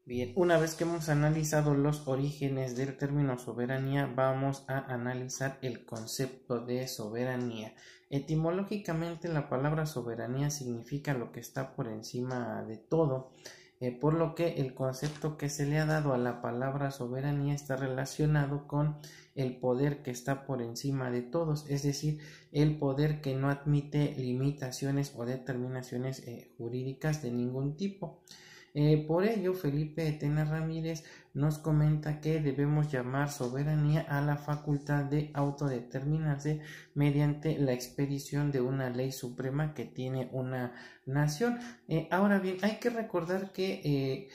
Bien, una vez que hemos analizado los orígenes del término soberanía, vamos a analizar el concepto de soberanía. Etimológicamente, la palabra soberanía significa lo que está por encima de todo, por lo que el concepto que se le ha dado a la palabra soberanía está relacionado con el poder que está por encima de todos, es decir, el poder que no admite limitaciones o determinaciones jurídicas de ningún tipo. Por ello, Felipe Tena Ramírez nos comenta que debemos llamar soberanía a la facultad de autodeterminarse mediante la expedición de una ley suprema que tiene una nación. Ahora bien, hay que recordar que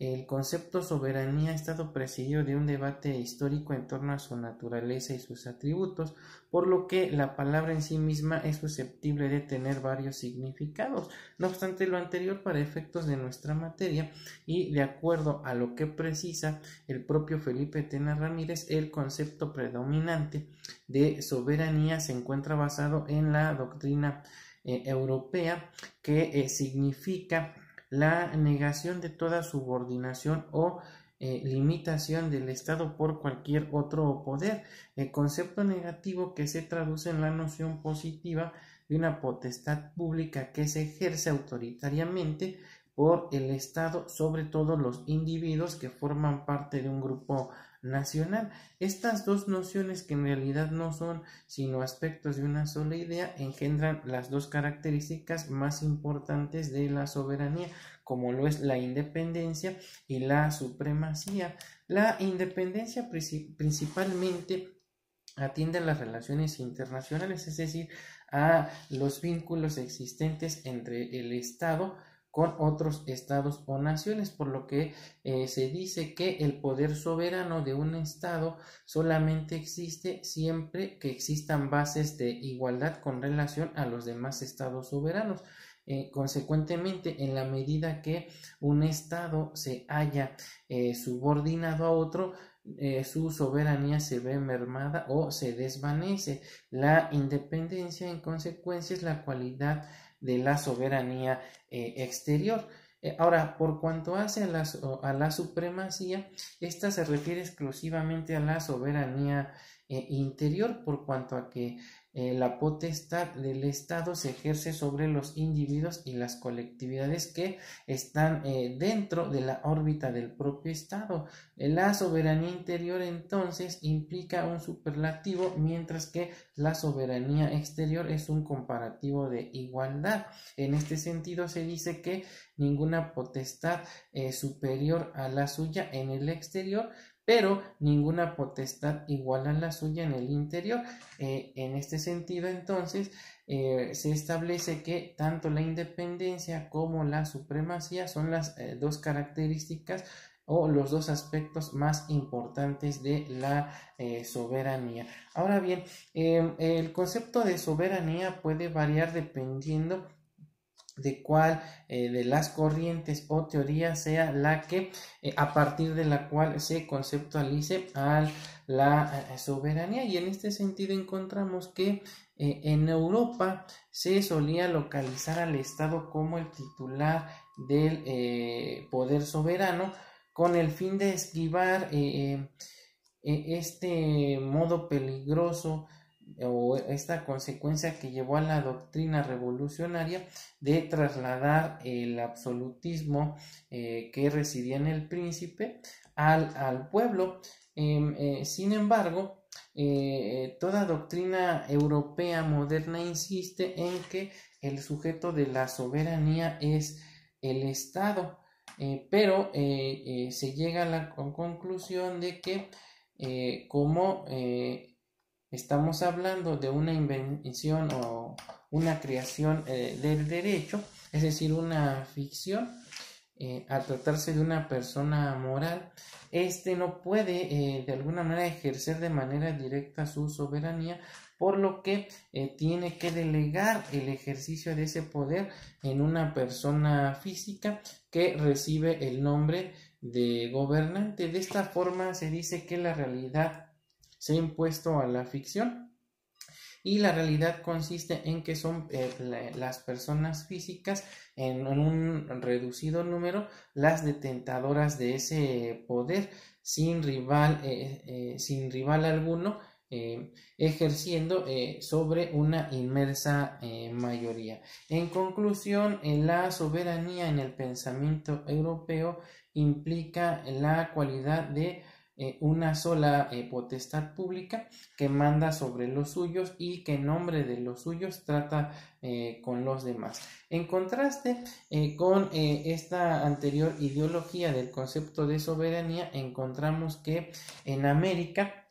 el concepto soberanía ha estado presidido de un debate histórico en torno a su naturaleza y sus atributos, por lo que la palabra en sí misma es susceptible de tener varios significados. No obstante lo anterior, para efectos de nuestra materia y de acuerdo a lo que precisa el propio Felipe Tena Ramírez, el concepto predominante de soberanía se encuentra basado en la doctrina europea, que significa la negación de toda subordinación o limitación del Estado por cualquier otro poder, el concepto negativo que se traduce en la noción positiva de una potestad pública que se ejerce autoritariamente por el Estado sobre todos los individuos que forman parte de un grupo nacional. Estas dos nociones, que en realidad no son sino aspectos de una sola idea, engendran las dos características más importantes de la soberanía, como lo es la independencia y la supremacía. La independencia principalmente atiende a las relaciones internacionales, es decir, a los vínculos existentes entre el Estado con otros estados o naciones, por lo que se dice que el poder soberano de un estado solamente existe siempre que existan bases de igualdad con relación a los demás estados soberanos. Consecuentemente, en la medida que un estado se haya subordinado a otro, su soberanía se ve mermada o se desvanece. La independencia, en consecuencia, es la cualidad de la soberanía exterior. Ahora, por cuanto hace a la supremacía, esta se refiere exclusivamente a la soberanía interior, por cuanto a que la potestad del Estado se ejerce sobre los individuos y las colectividades que están dentro de la órbita del propio Estado. La soberanía interior entonces implica un superlativo, mientras que la soberanía exterior es un comparativo de igualdad. En este sentido se dice que ninguna potestad superior a la suya en el exterior, pero ninguna potestad igual a la suya en el interior. En este sentido, entonces, se establece que tanto la independencia como la supremacía son las dos características o los dos aspectos más importantes de la soberanía. Ahora bien, el concepto de soberanía puede variar dependiendo de cuál de las corrientes o teorías sea la que a partir de la cual se conceptualice a la soberanía, y en este sentido encontramos que en Europa se solía localizar al Estado como el titular del poder soberano, con el fin de esquivar este modo peligroso o esta consecuencia que llevó a la doctrina revolucionaria de trasladar el absolutismo que residía en el príncipe al pueblo. Sin embargo, toda doctrina europea moderna insiste en que el sujeto de la soberanía es el Estado, pero se llega a la conclusión de que como estamos hablando de una invención o una creación del derecho, es decir, una ficción, al tratarse de una persona moral, este no puede de alguna manera ejercer de manera directa su soberanía, por lo que tiene que delegar el ejercicio de ese poder en una persona física que recibe el nombre de gobernante. De esta forma se dice que la realidad se ha impuesto a la ficción. y la realidad consiste en que son las personas físicas en un reducido número las detentadoras de ese poder sin rival alguno, ejerciendo sobre una inmensa mayoría. En conclusión, la soberanía en el pensamiento europeo implica la cualidad de una sola potestad pública que manda sobre los suyos y que en nombre de los suyos trata con los demás. En contraste con esta anterior ideología del concepto de soberanía, encontramos que en América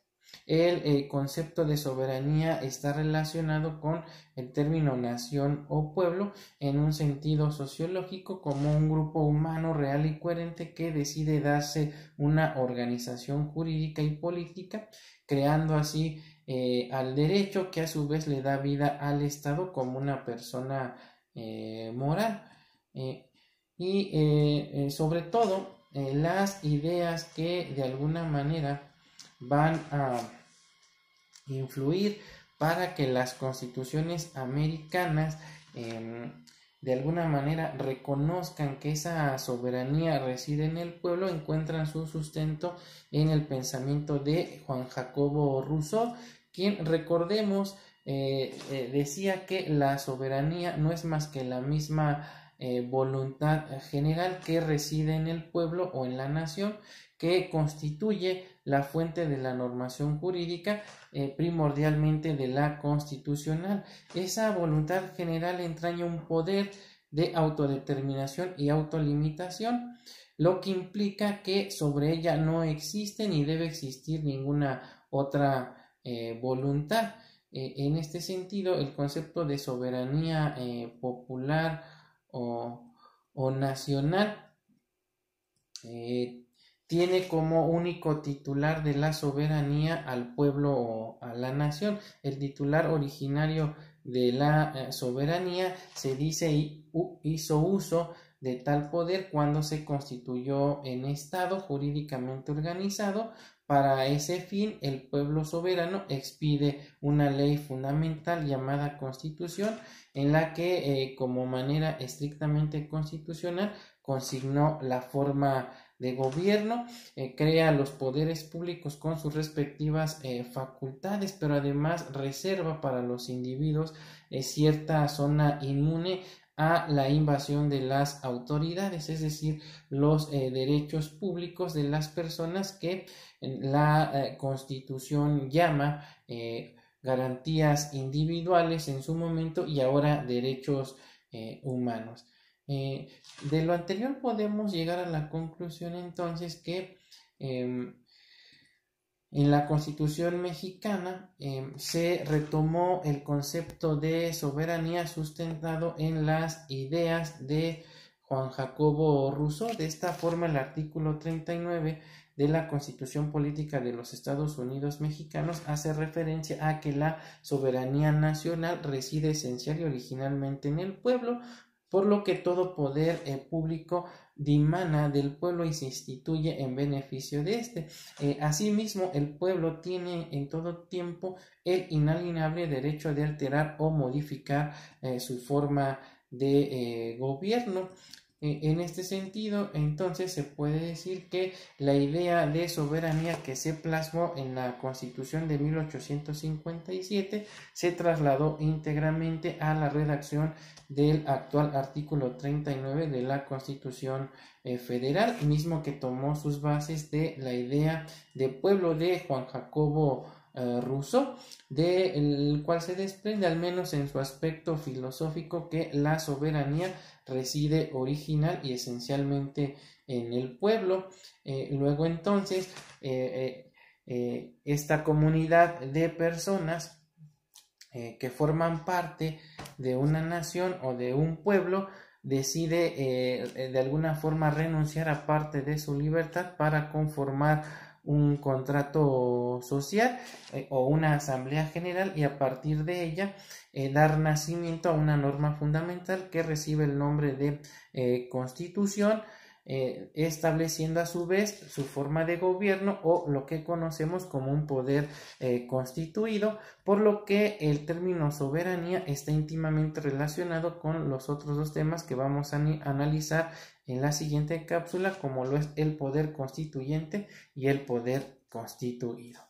el concepto de soberanía está relacionado con el término nación o pueblo en un sentido sociológico como un grupo humano real y coherente que decide darse una organización jurídica y política, creando así al derecho que a su vez le da vida al Estado como una persona moral. Sobre todo las ideas que de alguna manera van a influir para que las constituciones americanas de alguna manera reconozcan que esa soberanía reside en el pueblo, encuentran su sustento en el pensamiento de Juan Jacobo Rousseau, quien, recordemos, decía que la soberanía no es más que la misma voluntad general que reside en el pueblo o en la nación, que constituye la fuente de la normación jurídica, primordialmente de la constitucional. Esa voluntad general entraña un poder de autodeterminación y autolimitación, lo que implica que sobre ella no existe ni debe existir ninguna otra voluntad. En este sentido, el concepto de soberanía popular o nacional tiene como único titular de la soberanía al pueblo o a la nación. El titular originario de la soberanía se dice hizo uso de tal poder cuando se constituyó en Estado jurídicamente organizado. Para ese fin, el pueblo soberano expide una ley fundamental llamada Constitución, en la que, como manera estrictamente constitucional, consignó la forma de gobierno, crea los poderes públicos con sus respectivas facultades, pero además reserva para los individuos cierta zona inmune a la invasión de las autoridades, es decir, los derechos públicos de las personas que la Constitución llama garantías individuales en su momento y ahora derechos humanos. De lo anterior podemos llegar a la conclusión entonces que en la Constitución mexicana se retomó el concepto de soberanía sustentado en las ideas de Juan Jacobo Rousseau. De esta forma, el artículo 39 de la Constitución Política de los Estados Unidos Mexicanos hace referencia a que la soberanía nacional reside esencial y originalmente en el pueblo, por lo que todo poder público dimana del pueblo y se instituye en beneficio de este. Asimismo, el pueblo tiene en todo tiempo el inalienable derecho de alterar o modificar su forma de gobierno. En este sentido, entonces, se puede decir que la idea de soberanía que se plasmó en la Constitución de 1857 se trasladó íntegramente a la redacción del actual artículo 39 de la Constitución Federal, mismo que tomó sus bases de la idea de pueblo de Juan Jacobo Rousseau, del cual se desprende, al menos en su aspecto filosófico, que la soberanía reside original y esencialmente en el pueblo. Luego entonces esta comunidad de personas que forman parte de una nación o de un pueblo decide de alguna forma renunciar a parte de su libertad para conformar un contrato social o una asamblea general y a partir de ella dar nacimiento a una norma fundamental que recibe el nombre de Constitución, estableciendo a su vez su forma de gobierno o lo que conocemos como un poder constituido, por lo que el término soberanía está íntimamente relacionado con los otros dos temas que vamos a analizar en la siguiente cápsula, como lo es el poder constituyente y el poder constituido.